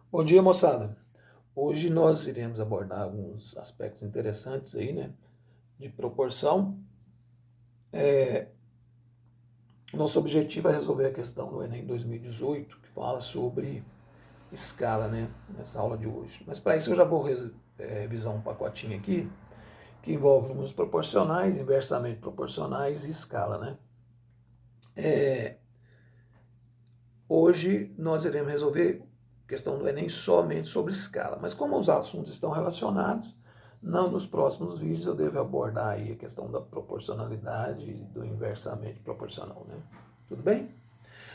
Bom dia, moçada. Hoje nós iremos abordar alguns aspectos interessantes aí, né, de proporção. Nosso objetivo é resolver a questão do Enem 2018, que fala sobre escala, né, nessa aula de hoje. Mas para isso eu já vou revisar um pacotinho aqui, que envolve números proporcionais, inversamente proporcionais e escala, né. Hoje nós iremos resolver a questão do Enem somente sobre escala, mas como os assuntos estão relacionados, não nos próximos vídeos eu devo abordar aí a questão da proporcionalidade e do inversamente proporcional, né? Tudo bem?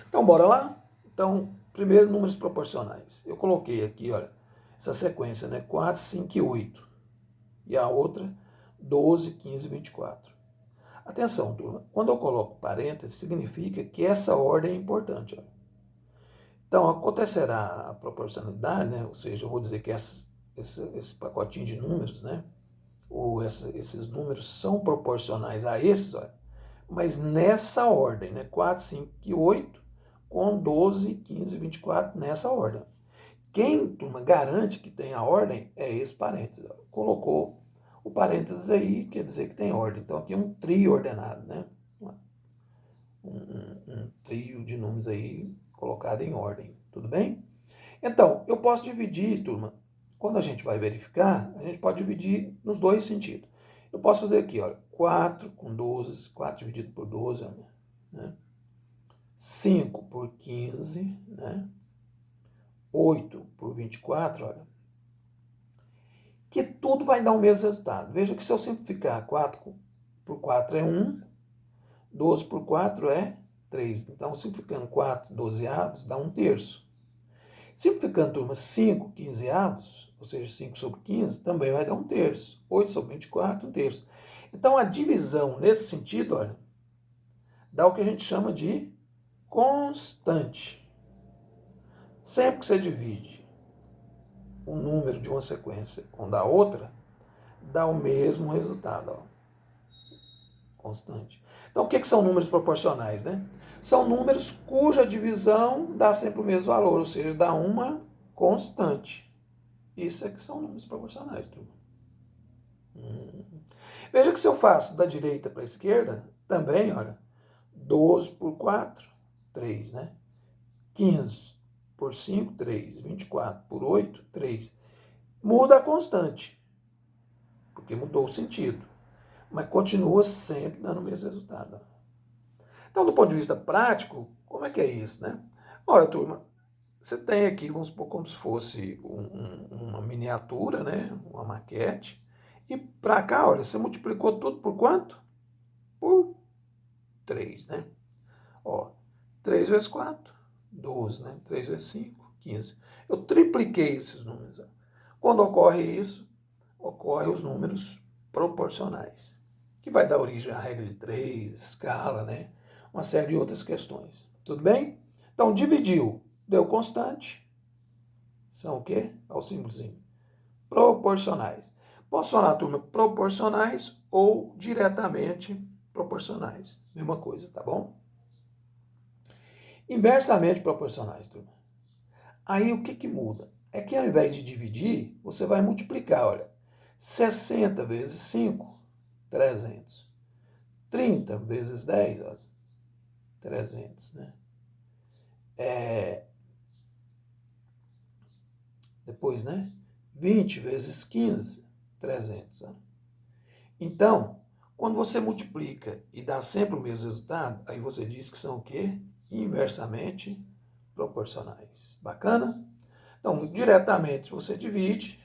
Então bora lá? Então, primeiro números proporcionais. Eu coloquei aqui, olha, essa sequência, né? 4, 5 e 8. E a outra, 12, 15 e 24. Atenção, turma. Quando eu coloco parênteses, significa que essa ordem é importante, olha. Então, acontecerá a proporcionalidade, né? Ou seja, eu vou dizer que esse pacotinho de números, né? Ou esses números são proporcionais a esses, olha, mas nessa ordem, né? 4, 5 e 8, com 12, 15 e 24 nessa ordem. Quem, turma, garante que tem a ordem é esse parênteses. Ó. Colocou o parênteses aí, quer dizer que tem ordem. Então, aqui é um trio ordenado, né? Um trio de números aí colocado em ordem, tudo bem? Então, eu posso dividir, turma, quando a gente vai verificar, a gente pode dividir nos dois sentidos. Eu posso fazer aqui, olha, 4 com 12, 4 dividido por 12, né? 5 por 15, né? 8 por 24, olha, que tudo vai dar o mesmo resultado. Veja que se eu simplificar 4 por 4 é 1, 12 por 4 é 3. Então, simplificando 4 12avos, dá 1/3. Simplificando, turma, 5 15avos, ou seja, 5 sobre 15, também vai dar 1/3. 8 sobre 24, 1/3. Então, a divisão, nesse sentido, olha, dá o que a gente chama de constante. Sempre que você divide um número de uma sequência com da outra, dá o mesmo resultado, ó, constante. Então, o que são números proporcionais, né? São números cuja divisão dá sempre o mesmo valor, ou seja, dá uma constante. Isso é que são números proporcionais, turma. Veja que se eu faço da direita para a esquerda, também, olha, 12 por 4, 3, né? 15 por 5, 3. 24 por 8, 3. Muda a constante, porque mudou o sentido, mas continua sempre dando o mesmo resultado. Então, do ponto de vista prático, como é que é isso, né? Olha, turma, você tem aqui, vamos supor, como se fosse uma miniatura, né? Uma maquete. E para cá, olha, você multiplicou tudo por quanto? Por 3, né? Ó, 3 vezes 4, 12, né? 3 vezes 5, 15. Eu tripliquei esses números. Ó. Quando ocorre isso, ocorrem os números proporcionais, que vai dar origem à regra de 3, escala, né? Uma série de outras questões. Tudo bem? Então, dividiu, deu constante. São o quê? Olha o símbolozinho. Proporcionais. Posso falar, turma, proporcionais ou diretamente proporcionais. Mesma coisa, tá bom? Inversamente proporcionais, turma. Aí o que muda? É que ao invés de dividir, você vai multiplicar, olha. 60 vezes 5, 300. 30 vezes 10, olha, 300, né? Depois, né? 20 vezes 15, 300. Olha. Então, quando você multiplica e dá sempre o mesmo resultado, aí você diz que são o quê? Inversamente proporcionais. Bacana? Então, diretamente você divide,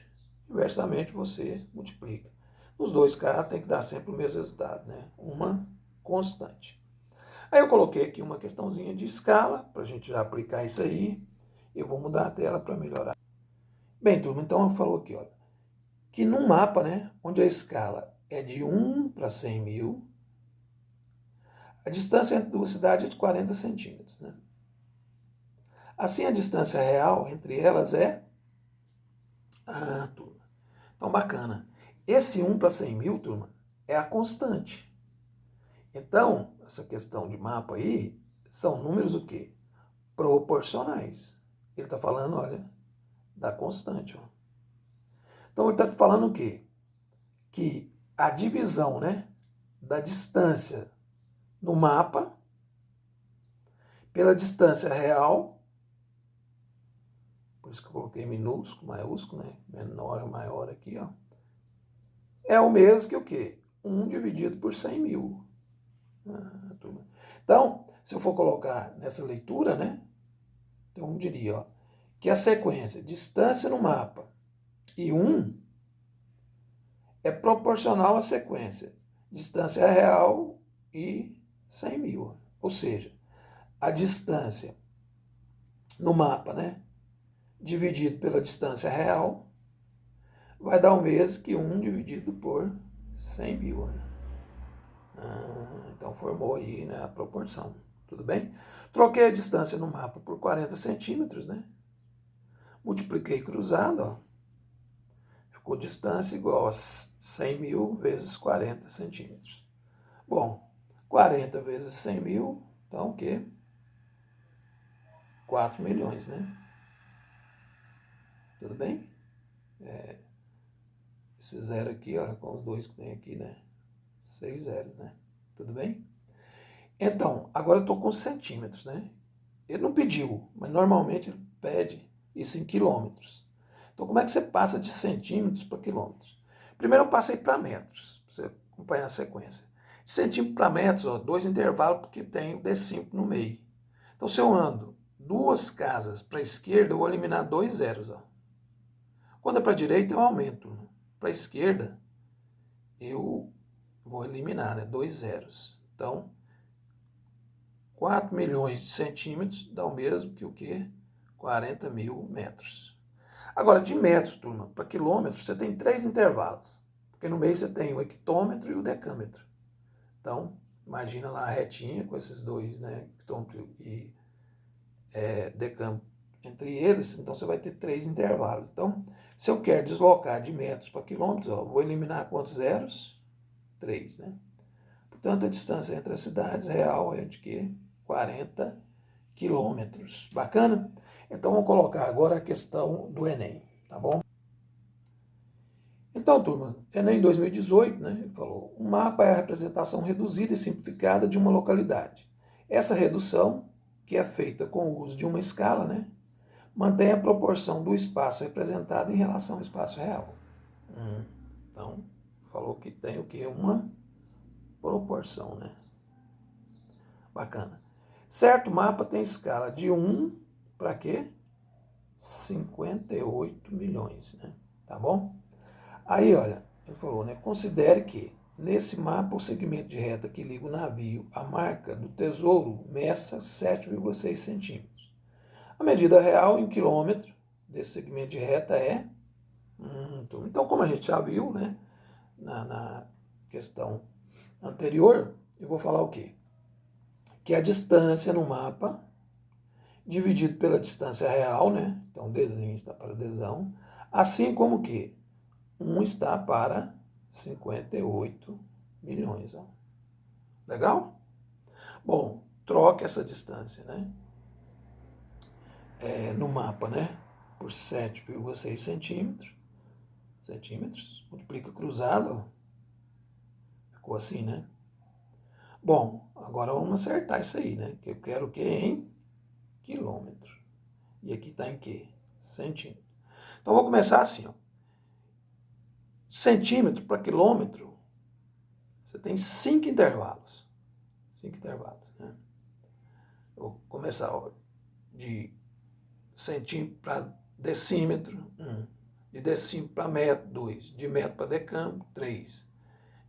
inversamente você multiplica. Nos dois casos tem que dar sempre o mesmo resultado, né? Uma constante. Aí eu coloquei aqui uma questãozinha de escala, para a gente já aplicar isso aí. Eu vou mudar a tela para melhorar. Bem, turma, então eu falo aqui, olha, que num mapa, né, onde a escala é de 1 para 100 mil, a distância entre duas cidades é de 40 centímetros. Né? Assim, a distância real entre elas é... Ah, turma. Então, bacana. Esse 1 para 100 mil, turma, é a constante. Então, essa questão de mapa aí são números o quê? Proporcionais. Ele está falando, olha, da constante. Ó. Então, ele está falando o quê? Que a divisão, né, da distância no mapa pela distância real, por isso que eu coloquei minúsculo, maiúsculo, né, menor, maior aqui, ó, é o mesmo que o quê? 1 dividido por 100 mil. Então, se eu for colocar nessa leitura, né, então eu diria, ó, que a sequência distância no mapa e 1 é proporcional à sequência distância real e 100 mil. Ou seja, a distância no mapa, né, dividido pela distância real, vai dar o mesmo que 1 dividido por 100 mil. Né? Então formou aí, né, a proporção. Tudo bem? Troquei a distância no mapa por 40 centímetros, né? Multipliquei cruzado, ó. Ficou distância igual a 100 mil vezes 40 centímetros. Bom, 40 vezes 100 mil, então o quê? 4 milhões, né? Tudo bem? Esse zero aqui, olha, com os dois que tem aqui, né? 6 zeros, né? Tudo bem? Então, agora eu estou com centímetros, né? Ele não pediu, mas normalmente ele pede isso em quilômetros. Então, como é que você passa de centímetros para quilômetros? Primeiro eu passei para metros, para você acompanhar a sequência. De centímetro para metros, ó, 2 intervalos, porque tem o D5 no meio. Então, se eu ando 2 casas para a esquerda, eu vou eliminar 2 zeros. Ó. Quando é para a direita, eu aumento. Para a esquerda, eu vou eliminar, né, 2 zeros. Então, 4 milhões de centímetros dá o mesmo que o quê? 40 mil metros. Agora, de metros, turma, para quilômetros, você tem 3 intervalos. Porque no meio você tem o hectômetro e o decâmetro. Então, imagina lá a retinha com esses dois, né? Hectômetro e decâmetro entre eles. Então, você vai ter 3 intervalos. Então, se eu quero deslocar de metros para quilômetros, ó, vou eliminar quantos zeros? 3, né? Portanto, a distância entre as cidades real é de quê? 40 quilômetros. Bacana? Então, vamos colocar agora a questão do Enem, tá bom? Então, turma, Enem 2018, né, ele falou, um mapa é a representação reduzida e simplificada de uma localidade. Essa redução, que é feita com o uso de uma escala, né, mantém a proporção do espaço representado em relação ao espaço real. Então, falou que tem o quê? Uma proporção, né? Bacana. Certo mapa tem escala de 1 para quê? 58 milhões, né? Tá bom? Aí, olha, ele falou, né? Considere que, nesse mapa, o segmento de reta que liga o navio à marca do tesouro meça 7,6 centímetros. A medida real em quilômetro desse segmento de reta é... Então, como a gente já viu, né? Na questão anterior, eu vou falar o quê? Que a distância no mapa, dividido pela distância real, né? Então, desenho está para adesão, assim como que 1 está para 58 milhões. Ó. Legal? Bom, troque essa distância, né? No mapa, né? Por 7,6 centímetros. Multiplica cruzado. Ó. Ficou assim, né? Bom, agora vamos acertar isso aí, né? Que eu quero o quê? Em quilômetro. E aqui está em quê? Centímetro. Então, vou começar assim, ó. Centímetro para quilômetro, você tem 5 intervalos. 5 intervalos, né? Eu vou começar ó, de centímetro para decímetro, 1. De decímetro para metro, 2. De metro para decâmetro, 3.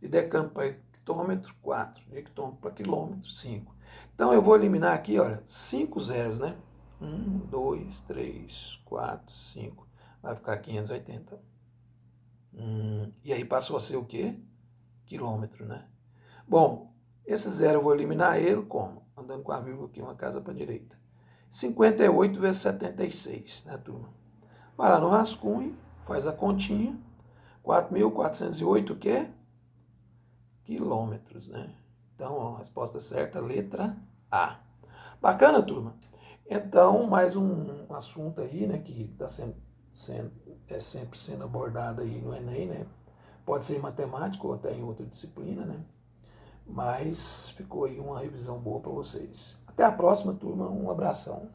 De decâmetro para hectômetro, 4. De hectômetro para quilômetro, 5. Então, eu vou eliminar aqui, olha, 5 zeros, né? 1, 2, 3, 4, 5. Vai ficar 580. E aí passou a ser o quê? Quilômetro, né? Bom, esse zero eu vou eliminar ele como? Andando com a vírgula aqui, uma casa para a direita. 58 vezes 76, né, turma? Vai lá no rascunho, faz a continha. 4.408 o quê? Quilômetros, né? Então, ó, a resposta certa, letra A. Bacana, turma? Então, mais um assunto aí, né, que está sendo é sempre sendo abordada aí no Enem, né? Pode ser em matemática ou até em outra disciplina, né? Mas ficou aí uma revisão boa para vocês. Até a próxima, turma. Um abração.